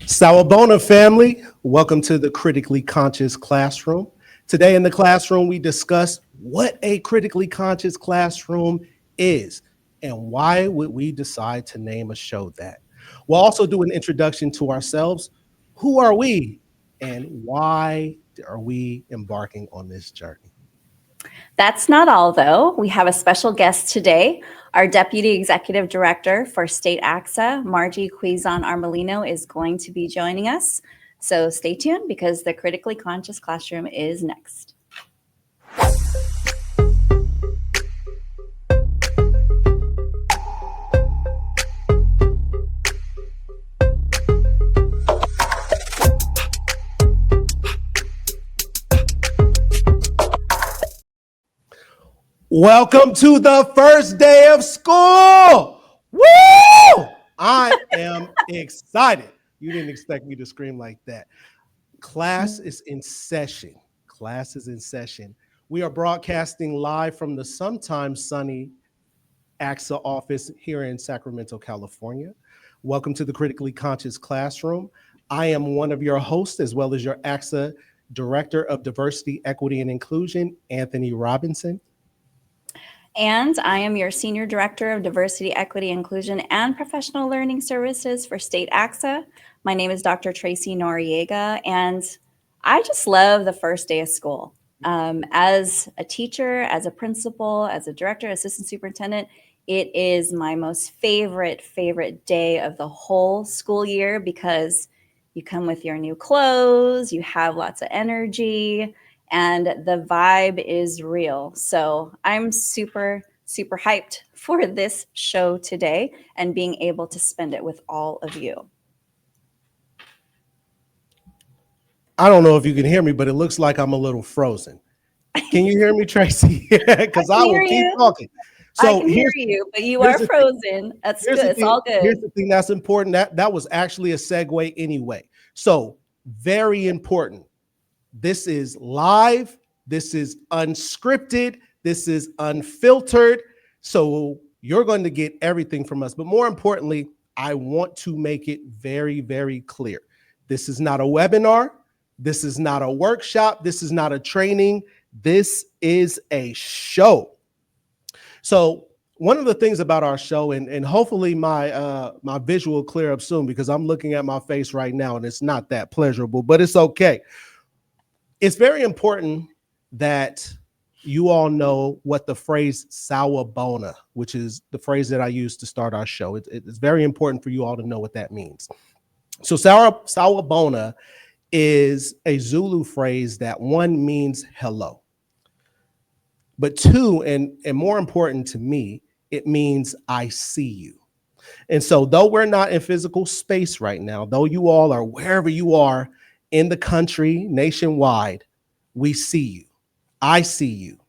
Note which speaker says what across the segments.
Speaker 1: Sawabona family, welcome to the Critically Conscious Classroom. Today in the classroom, we discuss what a critically conscious classroom is and why would we decide to name a show that. We'll also do an introduction to ourselves. Who are we and why are we embarking on this journey?
Speaker 2: That's not all, though. We have a special guest today. Our Deputy Executive Director for State ACSA, Margie Cuizon-Armelino, is going to be joining us. So stay tuned because the Critically Conscious Classroom is next.
Speaker 1: Welcome to the first day of school. Woo! I am excited. You didn't expect me to scream like that. Class is in session. Class is in session. We are broadcasting live from the sometimes sunny ACSA office here in Sacramento, California. Welcome to the Critically Conscious Classroom. I am one of your hosts, as well as your ACSA Director of Diversity, Equity, and Inclusion, Anthony Robinson.
Speaker 2: And I am your Senior Director of Diversity, Equity, Inclusion, and Professional Learning Services for State ACSA. My name is Dr. Tracy Noriega, and I just love the first day of school. As a teacher, as a principal, as a director, assistant superintendent, it is my most favorite day of the whole school year because you come with your new clothes, you have lots of energy, and the vibe is real. So I'm super hyped for this show today and being able to spend it with all of you.
Speaker 1: I don't know if you can hear me, but it looks like I'm a little frozen. Can you hear me, Tracy? Because I will keep talking.
Speaker 2: So I can hear you, but you are frozen. That's good. It's all good.
Speaker 1: Here's the thing that's important. That was actually a segue anyway. So very important. This is live. This is unscripted. This is unfiltered. So you're going to get everything from us. But more importantly, I want to make it very, very clear. This is not a webinar. This is not a workshop. This is not a training. This is a show. So one of the things about our show, and hopefully my visual will clear up soon because I'm looking at my face right now and it's not that pleasurable, but it's okay. It's very important that you all know what the phrase sawabona, which is the phrase that I use to start our show. It's very important for you all to know what that means. So sawabona is a Zulu phrase that one means hello. But two, and more important to me, it means I see you. And so though we're not in physical space right now, though you all are wherever you are in the country, nationwide, we see you. I see you.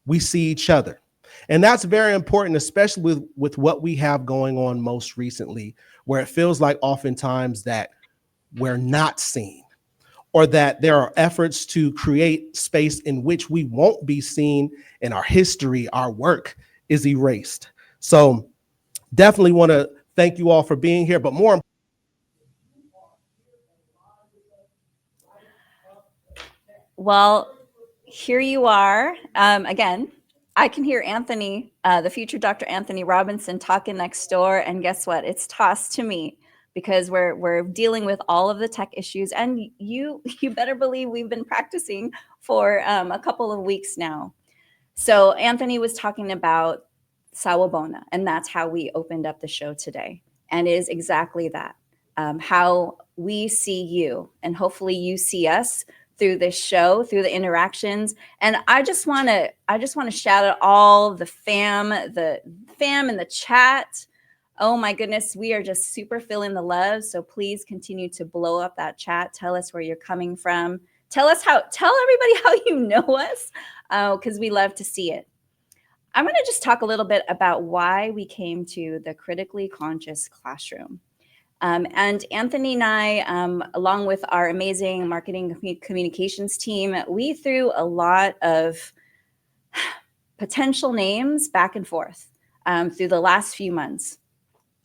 Speaker 1: We see each other. And that's very important, especially with what we have going on most recently, where it feels like oftentimes that we're not seen, or that there are efforts to create space in which we won't be seen and our history, our work is erased. So definitely want to thank you all for being here, but more
Speaker 2: well, here you are. Again, I can hear Anthony, the future Dr. Anthony Robinson, talking next door, and guess what? It's tossed to me because we're dealing with all of the tech issues, and you better believe we've been practicing for a couple of weeks now. So Anthony was talking about sawabona, and that's how we opened up the show today, and it is exactly that, how we see you, and hopefully you see us through this show, through the interactions. And I just want to shout out all the fam in the chat. Oh my goodness, we are just super feeling the love. So please continue to blow up that chat. Tell us where you're coming from. Tell everybody how you know us, because we love to see it. I'm going to just talk a little bit about why we came to the Critically Conscious Classroom. And Anthony and I, along with our amazing marketing communications team, we threw a lot of potential names back and forth through the last few months.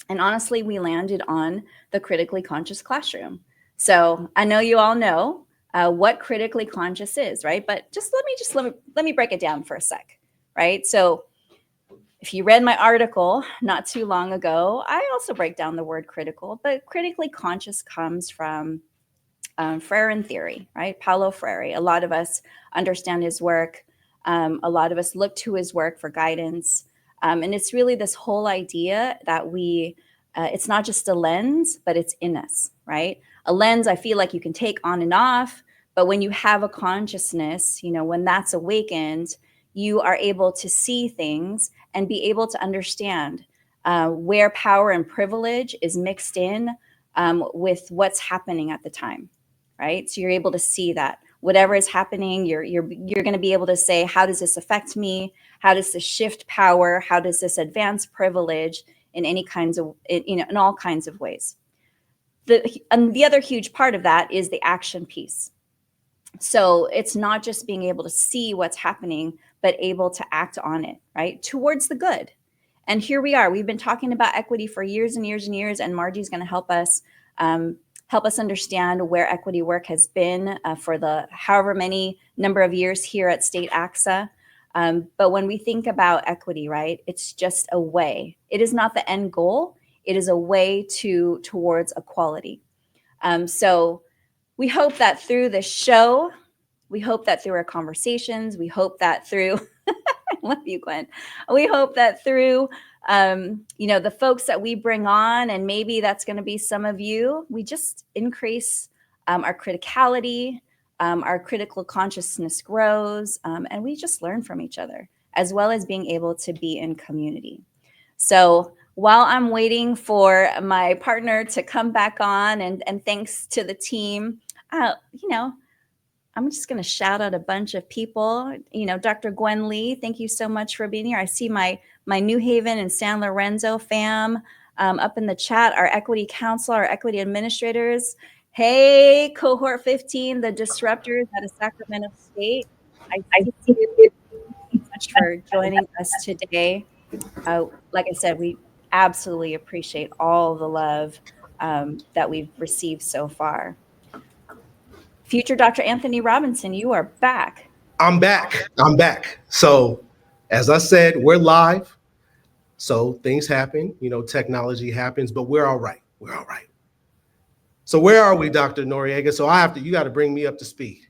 Speaker 2: And honestly, we landed on the Critically Conscious Classroom. So I know you all know what critically conscious is, right? But let me break it down for a sec, right? So if you read my article not too long ago, I also break down the word critical, but critically conscious comes from Freire theory, right? Paulo Freire. A lot of us understand his work. A lot of us look to his work for guidance. And it's really this whole idea that it's not just a lens, but it's in us, right? A lens I feel like you can take on and off, but when you have a consciousness, when that's awakened, you are able to see things and be able to understand where power and privilege is mixed in with what's happening at the time, right? So you're able to see that whatever is happening, you're going to be able to say, how does this affect me? How does this shift power? How does this advance privilege in any kinds of, in all kinds of ways? And the other huge part of that is the action piece. So it's not just being able to see what's happening, but able to act on it, right? Towards the good. And here we are. We've been talking about equity for years and years and years, and Margie's going to help us understand where equity work has been for the however many number of years here at State ACSA. But when we think about equity, right, it's just a way. It is not the end goal. It is a way towards equality. So we hope that through this show, we hope that through our conversations, we hope that through, I love you, Gwen. We hope that through, the folks that we bring on, and maybe that's going to be some of you, we just increase our criticality, our critical consciousness grows, and we just learn from each other, as well as being able to be in community. So while I'm waiting for my partner to come back on, and thanks to the team, I'm just going to shout out a bunch of people. Dr. Gwen Lee, thank you so much for being here. I see my New Haven and San Lorenzo fam up in the chat, our equity council, our equity administrators. Hey, cohort 15, the disruptors out of Sacramento State. I see you. Thank you so much for joining us today. Like I said, we absolutely appreciate all the love that we've received so far. Future Dr. Anthony Robinson, you are back.
Speaker 1: I'm back. So, as I said, we're live. So things happen, technology happens, but we're all right. So where are we, Dr. Noriega? So you got to bring me up to speed.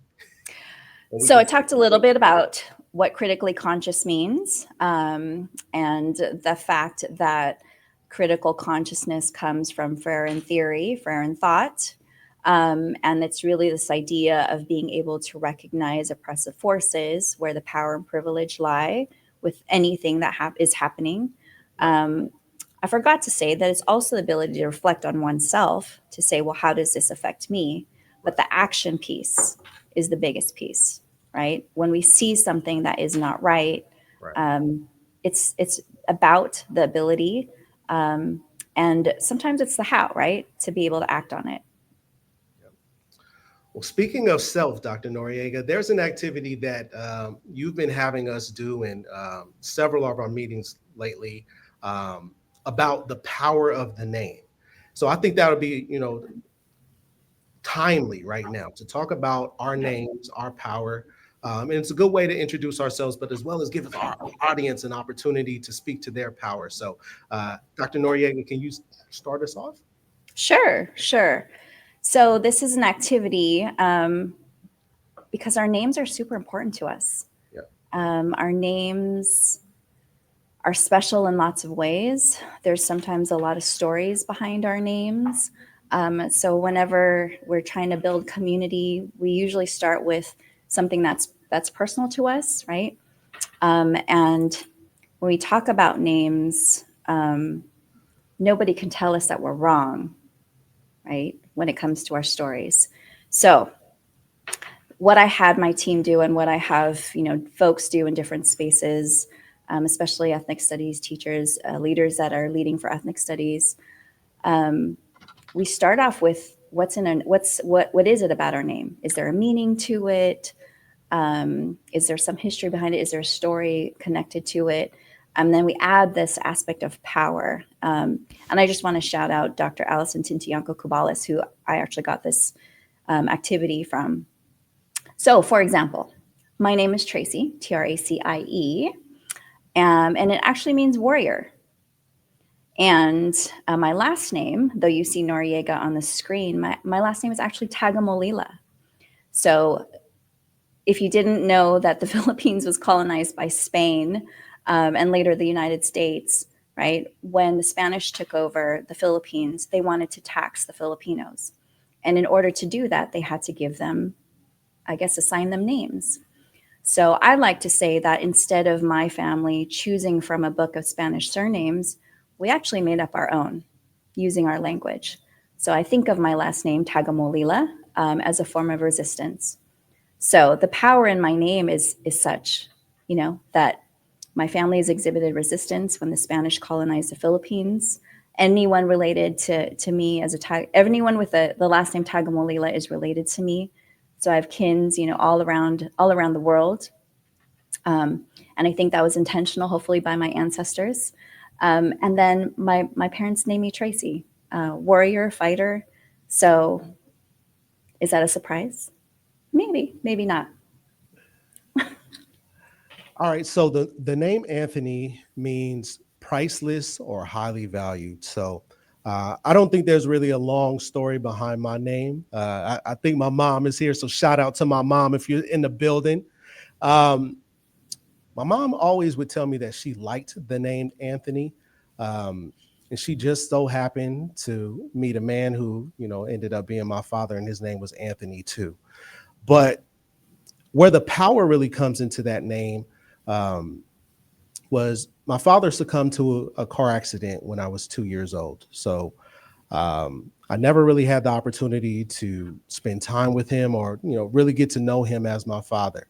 Speaker 2: So I talked a little bit about what critically conscious means, and the fact that critical consciousness comes from Freire theory, Freire thought. And it's really this idea of being able to recognize oppressive forces where the power and privilege lie with anything that is happening. I forgot to say that it's also the ability to reflect on oneself, to say, well, how does this affect me? But the action piece is the biggest piece, right? When we see something that is not right, it's about the ability, and sometimes it's the how, right? To be able to act on it.
Speaker 1: Well, speaking of self, Dr. Noriega, there's an activity that you've been having us do in several of our meetings lately about the power of the name. So I think that would be, timely right now to talk about our names, our power. And it's a good way to introduce ourselves, but as well as give our audience an opportunity to speak to their power. So Dr. Noriega, can you start us off?
Speaker 2: Sure. So this is an activity because our names are super important to us.
Speaker 1: Yep.
Speaker 2: Our names are special in lots of ways. There's sometimes a lot of stories behind our names. So whenever we're trying to build community, we usually start with something that's personal to us, right? And when we talk about names, nobody can tell us that we're wrong, right? When it comes to our stories. So what I had my team do, and what I have, folks do in different spaces, especially ethnic studies teachers, leaders that are leading for ethnic studies, we start off with what is it about our name? Is there a meaning to it? Is there some history behind it? Is there a story connected to it? And then we add this aspect of power. And I just want to shout out Dr. Allison Tintianco Kubalis, who I actually got this activity from. So, for example, my name is Tracie, Tracie, and it actually means warrior. And my last name, though you see Noriega on the screen, my last name is actually Tagamolila. So if you didn't know that the Philippines was colonized by Spain and later the United States, right? When the Spanish took over the Philippines, they wanted to tax the Filipinos. And in order to do that, they had to give them, I guess, assign them names. So I like to say that instead of my family choosing from a book of Spanish surnames, we actually made up our own using our language. So I think of my last name, Tagamolila, as a form of resistance. So the power in my name is such, that my family has exhibited resistance when the Spanish colonized the Philippines. Anyone related to me anyone with the last name Tagamolila is related to me. So I have kins, all around the world. And I think that was intentional, hopefully by my ancestors. And then my parents named me Tracie, warrior, fighter. So is that a surprise? Maybe, maybe not.
Speaker 1: All right. So the name Anthony means priceless or highly valued. So I don't think there's really a long story behind my name. I think my mom is here. So shout out to my mom if you're in the building. Um, my mom always would tell me that she liked the name Anthony. Um, and she just so happened to meet a man who, ended up being my father, and his name was Anthony too. But where the power really comes into that name um, was my father succumbed to a car accident when I was 2 years old. So I never really had the opportunity to spend time with him or, really get to know him as my father.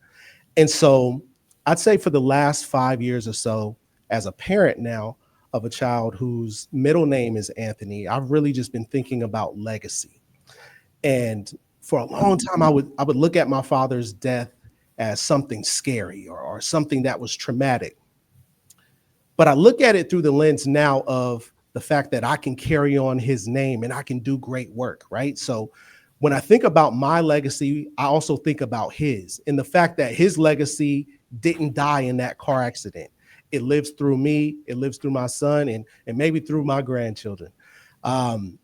Speaker 1: And so I'd say for the last 5 years or so, as a parent now of a child whose middle name is Anthony, I've really just been thinking about legacy. And for a long time, I would look at my father's death as something scary or something that was traumatic. But I look at it through the lens now of the fact that I can carry on his name and I can do great work, right? So when I think about my legacy, I also think about his and the fact that his legacy didn't die in that car accident. It lives through me, it lives through my son, and maybe through my grandchildren. Um,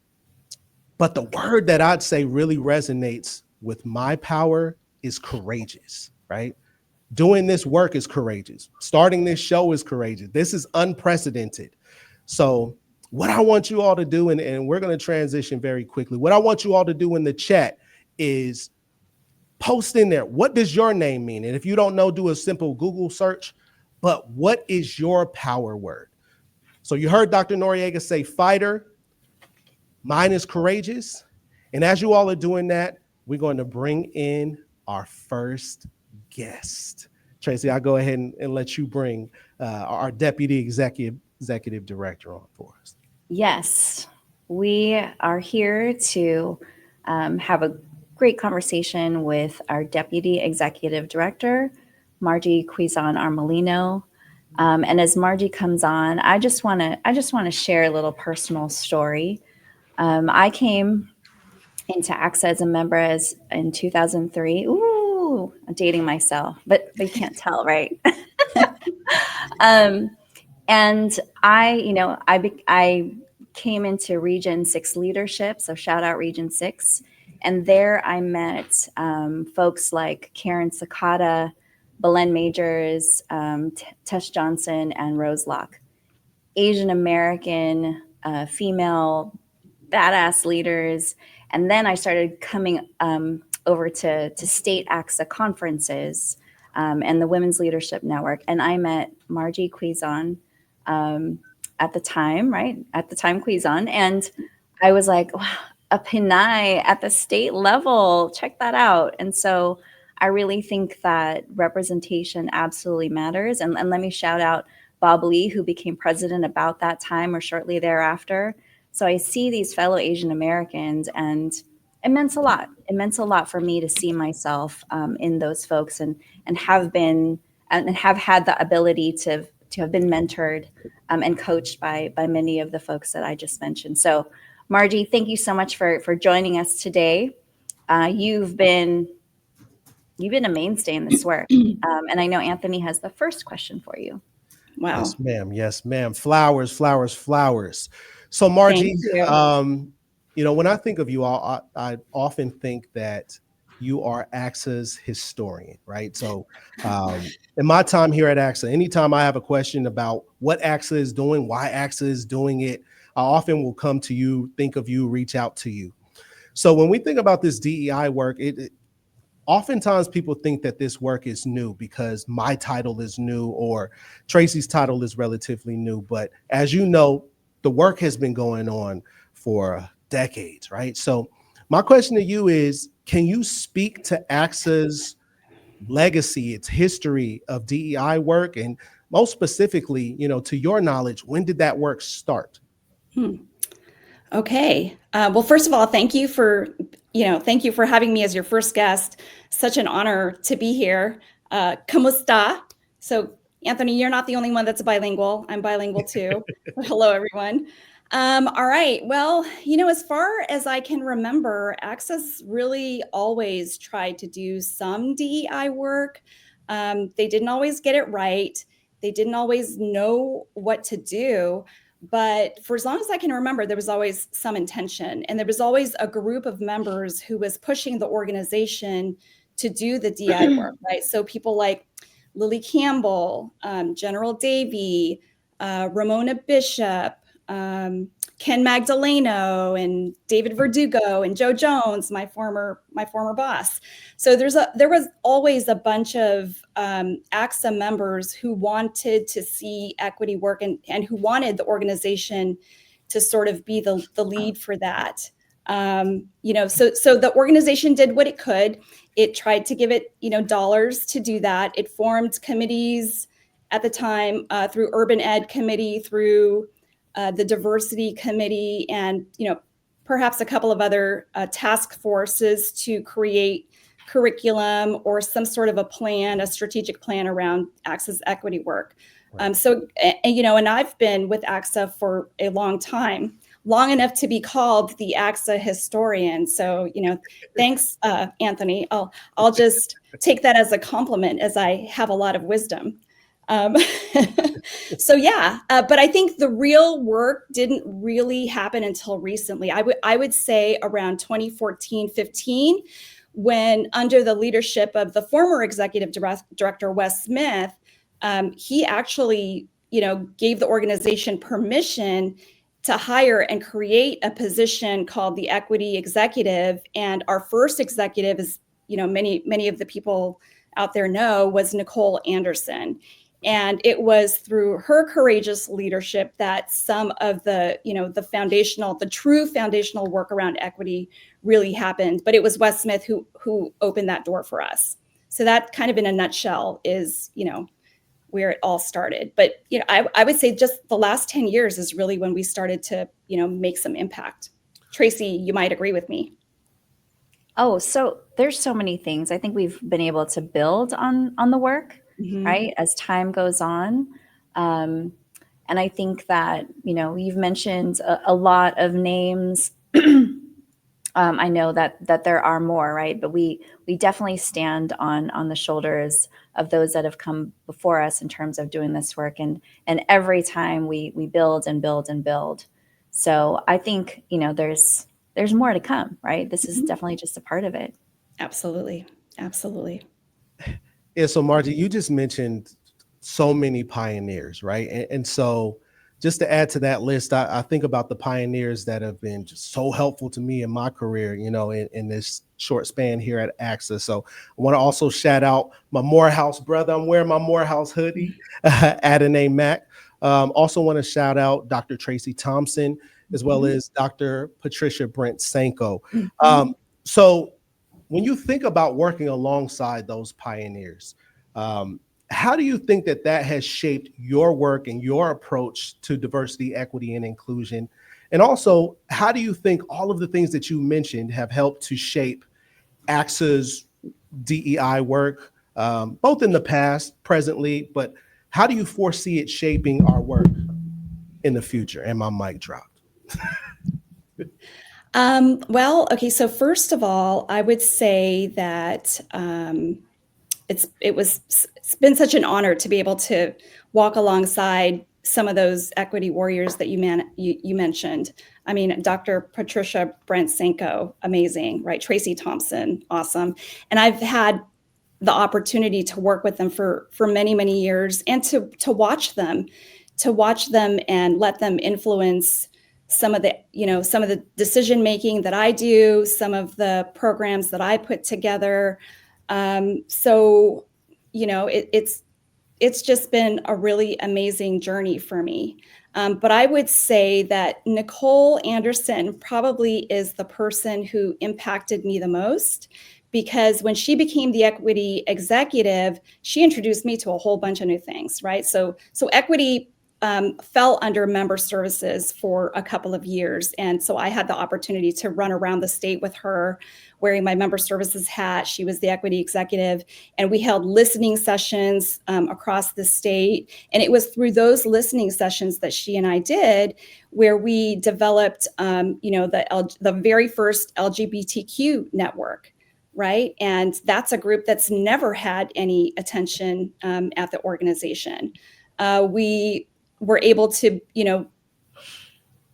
Speaker 1: but the word that I'd say really resonates with my power is courageous, right? Doing this work is courageous. Starting this show is courageous. This is unprecedented. So, what I want you all to do, and we're going to transition very quickly, what I want you all to do in the chat is post in there, what does your name mean? And if you don't know, do a simple Google search. But what is your power word? So, you heard Dr. Noriega say fighter. Mine is courageous. And as you all are doing that, we're going to bring in our first guest. Tracie, I'll go ahead and let you bring our deputy executive director on for us.
Speaker 2: Yes, we are here to have a great conversation with our Deputy Executive Director, Margie Cuizon-Armelino. And as Margie comes on, I just want to share a little personal story. I came into ACSA as a member in 2003. Ooh, I'm dating myself, but you can't tell, right? um, and I came into Region 6 leadership, so shout out Region 6. And there I met folks like Karen Sakata, Belen Majors, Tess Johnson, and Rose Locke. Asian American, female, badass leaders. And then I started coming over to state ACSA conferences and the Women's Leadership Network. And I met Margie Cuizon at the time, right? At the time, Cuizon. And I was like, wow, a Pinay at the state level. Check that out. And so I really think that representation absolutely matters. And let me shout out Bob Lee, who became president about that time or shortly thereafter. So I see these fellow Asian Americans, and it meant a lot. It meant a lot for me to see myself in those folks and have been and have had the ability have been mentored and coached by many of the folks that I just mentioned. So, Margie, thank you so much for joining us today. You've been a mainstay in this work, and I know Anthony has the first question for you.
Speaker 3: Wow.
Speaker 1: Yes, ma'am. Yes, ma'am. Flowers, flowers, flowers. So,
Speaker 3: Thank
Speaker 1: Margie,
Speaker 3: you.
Speaker 1: when I think of you all, I often think that you are ACSA's historian, right? So, in my time here at ACSA, anytime I have a question about what ACSA is doing, why ACSA is doing it, I often will come to you, think of you, reach out to you. So, when we think about this DEI work, oftentimes people think that this work is new because my title is new or Tracy's title is relatively new. But as you know, the work has been going on for decades, right? So my question to you is, can you speak to ACSA's legacy, its history of DEI work? And most specifically, to your knowledge, when did that work start?
Speaker 3: Okay. Well, first of all, thank you for having me as your first guest. Such an honor to be here. ¿Cómo está? So, Anthony, you're not the only one that's bilingual. I'm bilingual too. Hello, everyone. All right. Well, as far as I can remember, ACSA's really always tried to do some DEI work. They didn't always get it right. They didn't always know what to do. But for as long as I can remember, there was always some intention, and there was always a group of members who was pushing the organization to do the DI work, right? So people like Lily Campbell, General Davey, Ramona Bishop, Ken Magdaleno, and David Verdugo, and Joe Jones, my former boss. So there was always a bunch of ACSA members who wanted to see equity work and who wanted the organization to sort of be the lead for that. So the organization did what it could. It tried to give it, dollars to do that. It formed committees at the time through Urban Ed Committee, through the Diversity Committee, and perhaps a couple of other task forces to create curriculum or some sort of a strategic plan around ACSA's equity work. Right. And I've been with ACSA for a long time, long enough to be called the ACSA historian. So, thanks, Anthony. I'll just take that as a compliment, as I have a lot of wisdom. But I think the real work didn't really happen until recently. I would say around 2014-15, when under the leadership of the former executive director, Wes Smith, he actually, gave the organization permission to hire and create a position called the equity executive. And our first executive, is, many of the people out there know, was Nicole Anderson. And it was through her courageous leadership that some of the true foundational work around equity really happened. But it was Wes Smith who opened that door for us. So that kind of in a nutshell is, where it all started. But, I would say just the last 10 years is really when we started to, make some impact. Tracy, you might agree with me.
Speaker 2: Oh, so there's so many things. I think we've been able to build on the work. Mm-hmm. Right, as time goes on. And I think that, you've mentioned a lot of names. I know that there are more, right? But we definitely stand on the shoulders of those that have come before us in terms of doing this work. And every time we build and build and build. So I think, there's more to come, right? This is definitely just a part of it.
Speaker 3: Absolutely. Absolutely.
Speaker 1: Yeah, so Margie, you just mentioned so many pioneers, right? And so just to add to that list, I think about the pioneers that have been just so helpful to me in my career, in this short span here at ACSA. So I want to also shout out my Morehouse brother. I'm wearing my Morehouse hoodie, Adonai Mack. Also want to shout out Dr. Tracy Thompson, as well as Dr. Patricia Brent Sanko. So when you think about working alongside those pioneers, how do you think that has shaped your work and your approach to diversity, equity, and inclusion? And also, how do you think all of the things that you mentioned have helped to shape ACSA's DEI work, both in the past, presently, but How do you foresee it shaping our work in the future? And my mic dropped.
Speaker 3: Well, okay. So first of all, I would say that it's been such an honor to be able to walk alongside some of those equity warriors that you mentioned. I mean, Dr. Patricia Brent-Senko, amazing, right? Tracy Thompson, awesome. And I've had the opportunity to work with them for many, many years, and to watch them and let them influence some of the decision making that I do, some of the programs that I put together. So, it's just been a really amazing journey for me. But I would say that Nicole Anderson probably is the person who impacted me the most, because when she became the equity executive, she introduced me to a whole bunch of new things, right? So equity fell under member services for a couple of years. And so I had the opportunity to run around the state with her wearing my member services hat. She was the equity executive, and we held listening sessions across the state. And it was through those listening sessions that she and I did where we developed, the very first LGBTQ network. Right. And that's a group that's never had any attention at the organization. We were able to,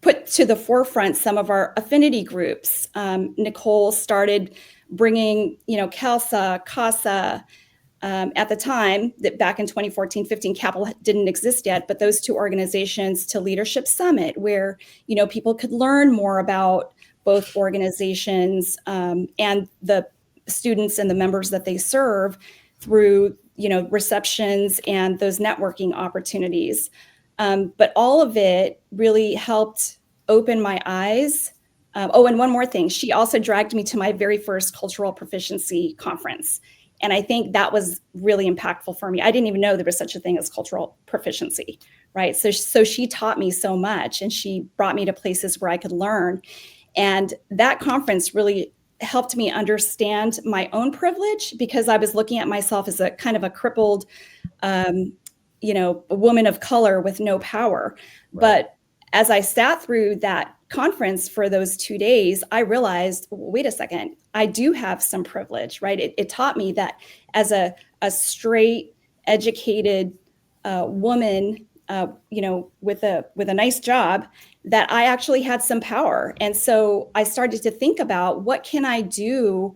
Speaker 3: put to the forefront some of our affinity groups. Nicole started bringing, CASA at the time, that back in 2014-15, CAPL didn't exist yet, but those two organizations to Leadership Summit, where, people could learn more about both organizations and the students and the members that they serve through, receptions and those networking opportunities. But all of it really helped open my eyes. And one more thing, she also dragged me to my very first cultural proficiency conference. And I think that was really impactful for me. I didn't even know there was such a thing as cultural proficiency, right? So she taught me so much, and she brought me to places where I could learn. And that conference really helped me understand my own privilege, because I was looking at myself as a kind of a crippled, a woman of color with no power. Right. But as I sat through that conference for those 2 days, I realized, wait a second, I do have some privilege, right? It taught me that as a straight, educated woman, with a nice job, that I actually had some power. And so I started to think about, what can I do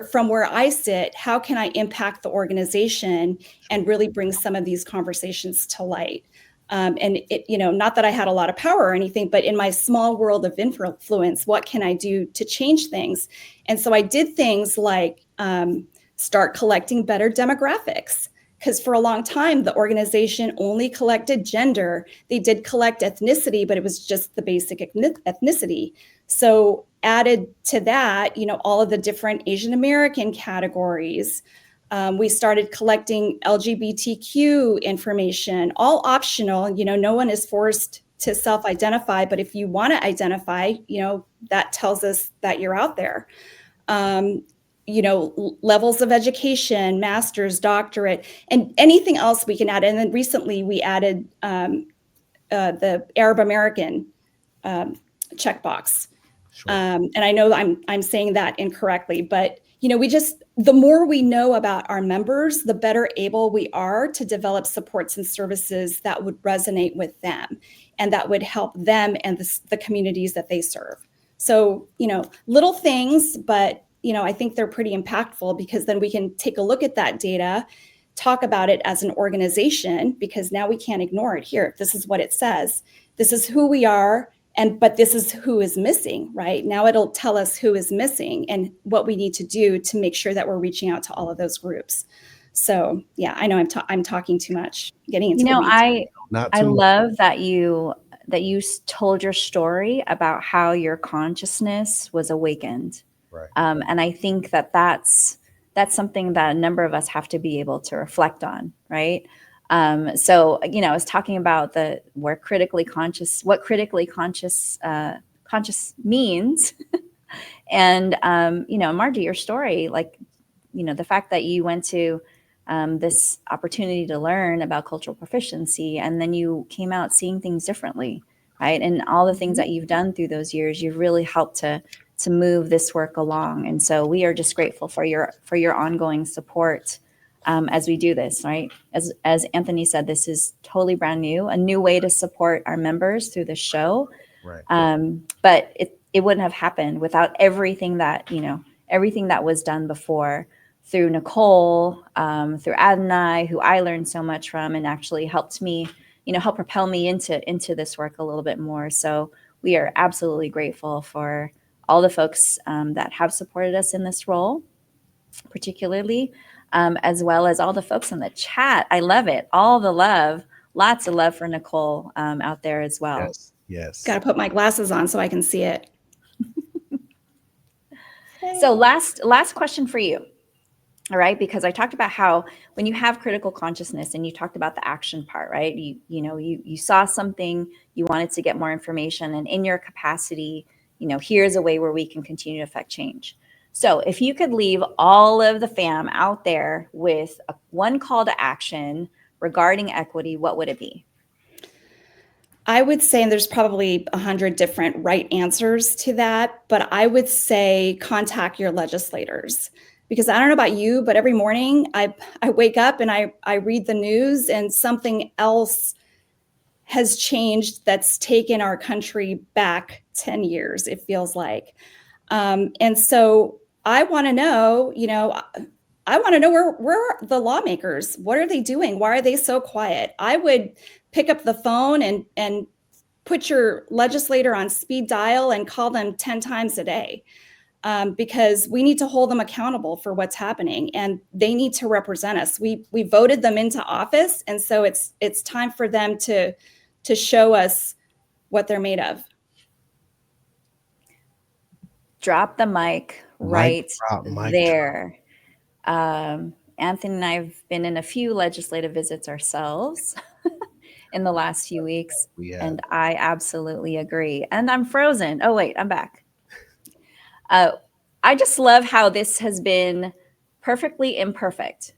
Speaker 3: from where I sit? How can I impact the organization and really bring some of these conversations to light? And it, not that I had a lot of power or anything, but in my small world of influence, what can I do to change things? And so I did things like start collecting better demographics. Because for a long time, the organization only collected gender. They did collect ethnicity, but it was just the basic ethnicity. So added to that, all of the different Asian American categories. We started collecting LGBTQ information, all optional. No one is forced to self-identify, but if you want to identify, that tells us that you're out there. Levels of education, master's, doctorate, and anything else we can add. And then recently we added the Arab American checkbox. Sure. And I know I'm saying that incorrectly, but the more we know about our members, the better able we are to develop supports and services that would resonate with them and that would help them and the communities that they serve. So, little things, but I think they're pretty impactful, because then we can take a look at that data, talk about it as an organization, because now we can't ignore it. Here, this is what it says. This is who we are, but this is who is missing, right? Now it'll tell us who is missing and what we need to do to make sure that we're reaching out to all of those groups. So yeah, I know I'm talking too much, getting into the weeds.
Speaker 2: I love that you told your story about how your consciousness was awakened. Right. And I think that's something that a number of us have to be able to reflect on, right? So, I was talking about what critically conscious means. And, Margie, your story, the fact that you went to this opportunity to learn about cultural proficiency, and then you came out seeing things differently, right? And all the things that you've done through those years, you've really helped to move this work along. And so we are just grateful for your ongoing support as we do this, right? As Anthony said, this is totally brand new, a new way to support our members through the show.
Speaker 1: Right.
Speaker 2: But it wouldn't have happened without everything that was done before through Nicole, through Adonai, who I learned so much from and actually helped me, help propel me into this work a little bit more. So we are absolutely grateful for all the folks that have supported us in this role, particularly, as well as all the folks in the chat. I love it. All the love, lots of love for Nicole out there as well.
Speaker 1: Yes.
Speaker 3: Got to put my glasses on so I can see it.
Speaker 2: So last question for you. All right, because I talked about how when you have critical consciousness, and you talked about the action part, right? You saw something, you wanted to get more information, and in your capacity, here's a way where we can continue to affect change. So if you could leave all of the fam out there with one call to action regarding equity, what would it be?
Speaker 3: I would say, and there's probably 100 different right answers to that, but I would say contact your legislators. Because I don't know about you, but every morning I wake up and I read the news, and something else has changed that's taken our country back 10 years, it feels like. And so I want to know, where are the lawmakers? What are they doing? Why are they so quiet? I would pick up the phone and put your legislator on speed dial and call them 10 times a day. Because we need to hold them accountable for what's happening, and they need to represent us. We voted them into office, and so it's time for them to show us what they're made of.
Speaker 2: Drop the mic right there. Anthony and I have been in a few legislative visits ourselves in the last few weeks, and I absolutely agree. And I'm frozen. Oh wait, I'm back. I just love how this has been perfectly imperfect,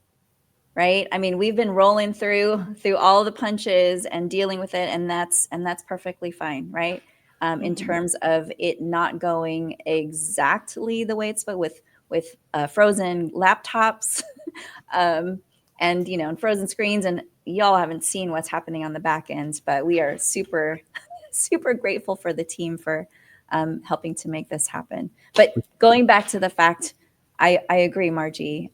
Speaker 2: right? I mean, we've been rolling through all the punches and dealing with it, and that's perfectly fine, right? In terms of it not going exactly the way it's supposed, with frozen laptops, and and frozen screens, and y'all haven't seen what's happening on the back end, but we are super, super grateful for the team for helping to make this happen. But going back to the fact, I agree, Margie.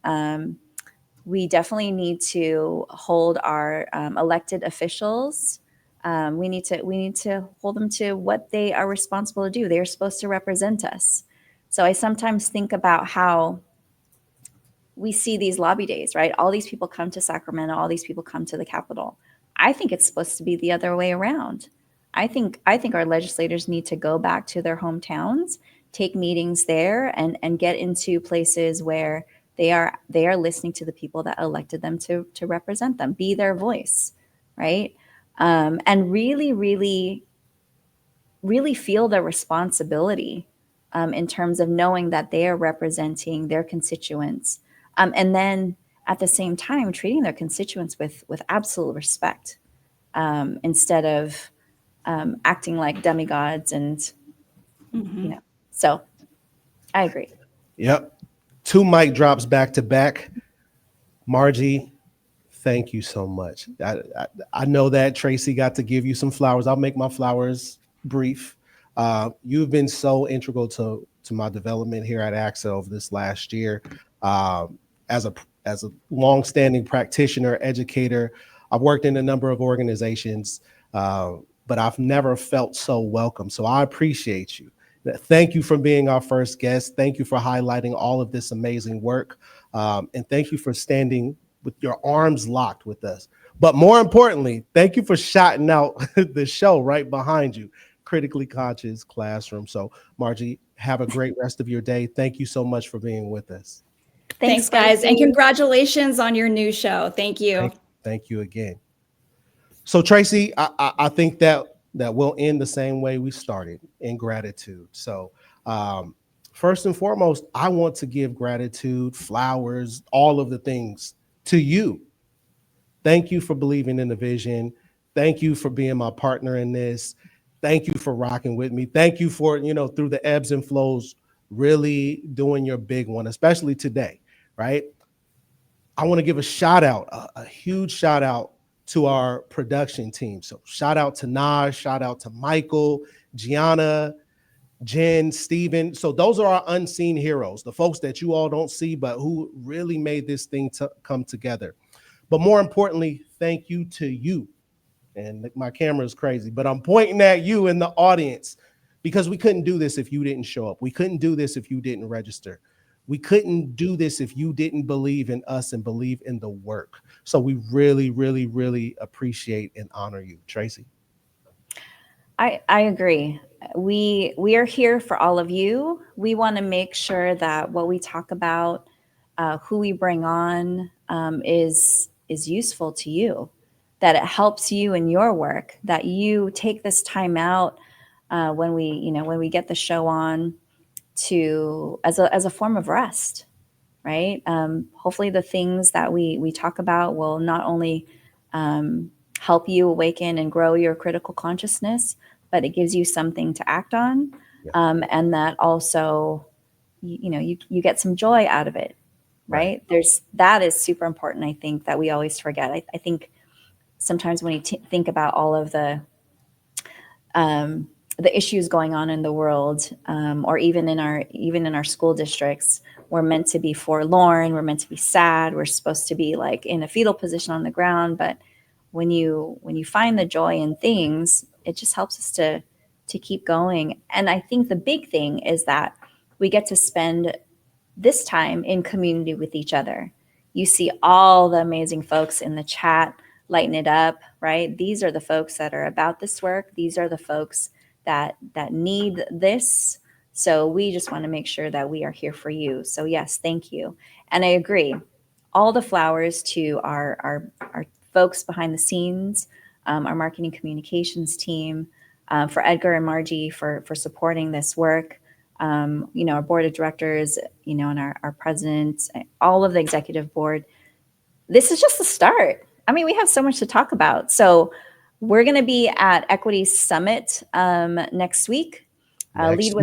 Speaker 2: We definitely need to hold our elected officials. We need to hold them to what they are responsible to do. They are supposed to represent us. So I sometimes think about how we see these lobby days, right? All these people come to Sacramento. All these people come to the Capitol. I think it's supposed to be the other way around. I think our legislators need to go back to their hometowns, take meetings there, and get into places where they are listening to the people that elected them to represent them, be their voice, right? And really, really, really feel the responsibility in terms of knowing that they are representing their constituents, and then at the same time treating their constituents with absolute respect, instead of acting like demigods. And so I agree.
Speaker 1: Yep. 2 mic drops back to back. Margie, thank you so much. I know that Tracy got to give you some flowers. I'll make my flowers brief. You've been so integral to my development here at ACSA over this last year. As a longstanding practitioner, educator, I've worked in a number of organizations, but I've never felt so welcome. So I appreciate you. Thank you for being our first guest. Thank you for highlighting all of this amazing work. And thank you for standing with your arms locked with us. But more importantly, thank you for shouting out the show right behind you, Critically Conscious Classroom. So Margie, have a great rest of your day. Thank you so much for being with us.
Speaker 3: Thanks guys. And congratulations on your new show. Thank you.
Speaker 1: Thank you again. So Tracy, I think that we'll end the same way we started, in gratitude. So first and foremost, I want to give gratitude, flowers, all of the things To you, thank you for believing in the vision. Thank you for being my partner in this. Thank you for rocking with me. Thank you for, through the ebbs and flows, really doing your big one, especially today, right? I want to give a shout out, a huge shout out to our production team. So shout out to Naj, shout out to Michael, Gianna, Jen, Steven. So those are our unseen heroes, the folks that you all don't see, but who really made this thing come together. But more importantly, thank you to you. And my camera is crazy, but I'm pointing at you in the audience because we couldn't do this if you didn't show up. We couldn't do this if you didn't register. We couldn't do this if you didn't believe in us and believe in the work. So we really, really, really appreciate and honor you, Tracy.
Speaker 2: I agree. We are here for all of you. We want to make sure that what we talk about, who we bring on, is useful to you, that it helps you in your work, that you take this time out when we get the show on to as a form of rest, right? Hopefully, the things that we talk about will not only help you awaken and grow your critical consciousness, but it gives you something to act on, and that also, you get some joy out of it, right? That is super important. I think that we always forget. I think sometimes when you think about all of the issues going on in the world, or even in our school districts, we're meant to be forlorn. We're meant to be sad. We're supposed to be like in a fetal position on the ground. But when you find the joy in things, it just helps us to keep going. And I think the big thing is that we get to spend this time in community with each other. You see all the amazing folks in the chat lighting it up, right? These are the folks that are about this work. These are the folks that need this. So we just want to make sure that we are here for you. So yes, thank you. And I agree. All the flowers to our folks behind the scenes, our marketing communications team, for Edgar and Margie for supporting this work. Our board of directors, and our president, all of the executive board. This is just the start. I mean, we have so much to talk about. So we're going to be at Equity Summit next week. Lead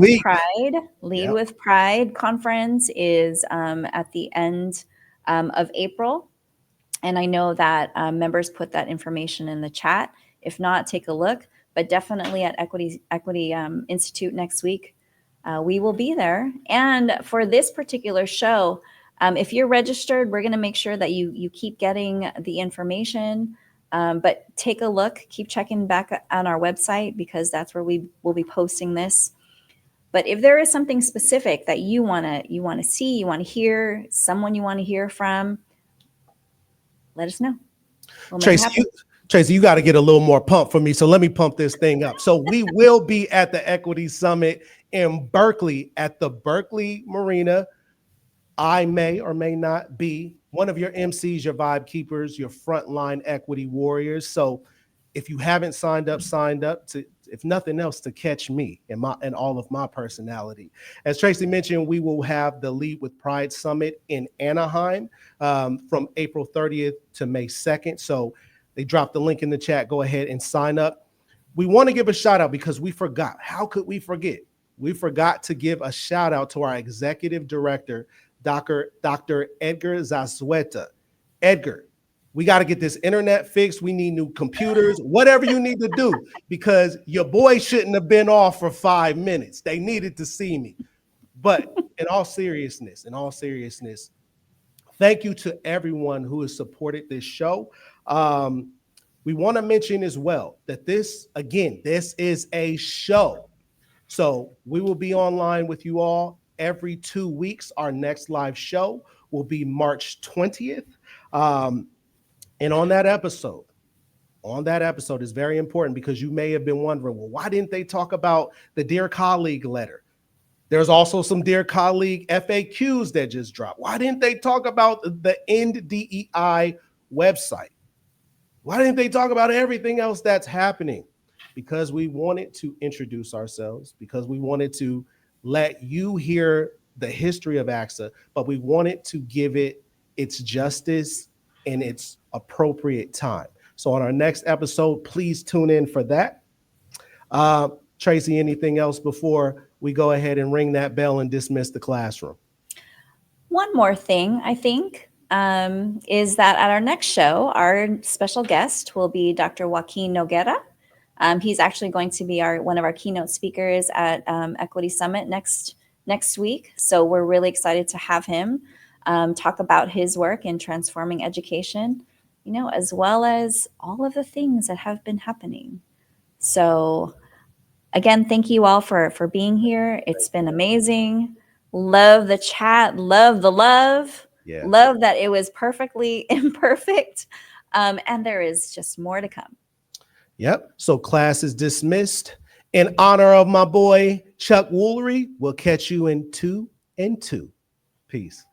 Speaker 2: with Pride conference is at the end of April. And I know that members put that information in the chat. If not, take a look. But definitely at Equity Institute next week, we will be there. And for this particular show, if you're registered, we're going to make sure that you keep getting the information. But take a look, keep checking back on our website, because that's where we will be posting this. But if there is something specific that you want to see, you want to hear, someone you want to hear from, let us know. We'll
Speaker 1: Tracy, you got to get a little more pump for me. So let me pump this thing up. So we will be at the Equity Summit in Berkeley at the Berkeley Marina. I may or may not be one of your MCs, your vibe keepers, your frontline equity warriors. So if you haven't signed up to, if nothing else, to catch me and all of my personality. As Tracy mentioned, we will have the Lead with Pride Summit in Anaheim from April 30th to May 2nd. So they dropped the link in the chat. Go ahead and sign up. We want to give a shout out because we forgot. How could we forget? We forgot to give a shout out to our executive director, Dr. Edgar Zazueta. Edgar, we got to get this internet fixed. We need new computers, whatever you need to do, because your boy shouldn't have been off for 5 minutes. They needed to see me. But in all seriousness, thank you to everyone who has supported this show. We want to mention as well that this is a show. So we will be online with you all every 2 weeks. Our next live show will be March 20th. And on that episode is very important, because you may have been wondering, well, why didn't they talk about the Dear Colleague letter? There's also some Dear Colleague FAQs that just dropped. Why didn't they talk about the End DEI website? Why didn't they talk about everything else that's happening? Because we wanted to introduce ourselves, because we wanted to let you hear the history of ACSA, but we wanted to give it its justice in its appropriate time. So on our next episode, please tune in for that. Tracy, anything else before we go ahead and ring that bell and dismiss the classroom?
Speaker 2: One more thing, I think, is that at our next show, our special guest will be Dr. Joaquin Noguera. He's actually going to be one of our keynote speakers at Equity Summit next week. So we're really excited to have him talk about his work in transforming education, as well as all of the things that have been happening. So again, thank you all for being here. It's been amazing. Love the chat. Love the love.
Speaker 1: Yeah.
Speaker 2: Love that it was perfectly imperfect. And there is just more to come.
Speaker 1: Yep. So class is dismissed. In honor of my boy, Chuck Woolery, we'll catch you in 2 and 2. Peace.